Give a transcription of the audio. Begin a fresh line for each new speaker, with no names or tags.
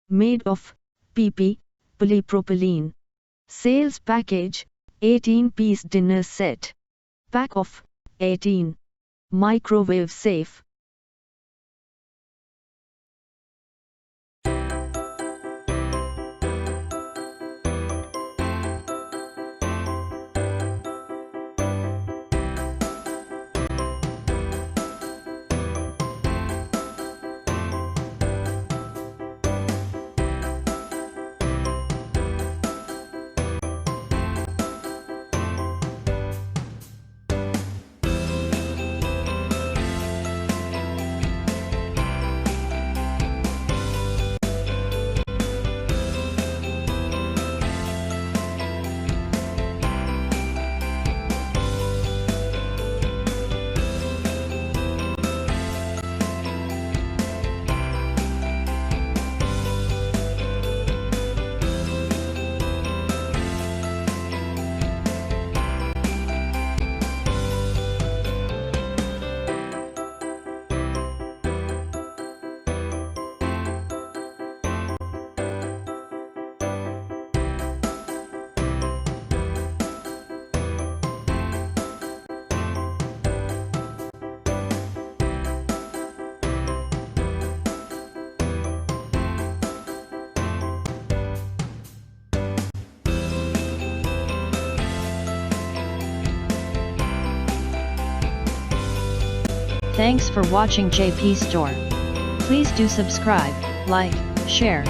made of PP, polypropylene. Sales package, 18-piece dinner set. Pack of 18. Microwave safe.
Thanks for watching JP Store. Please do subscribe, like, share,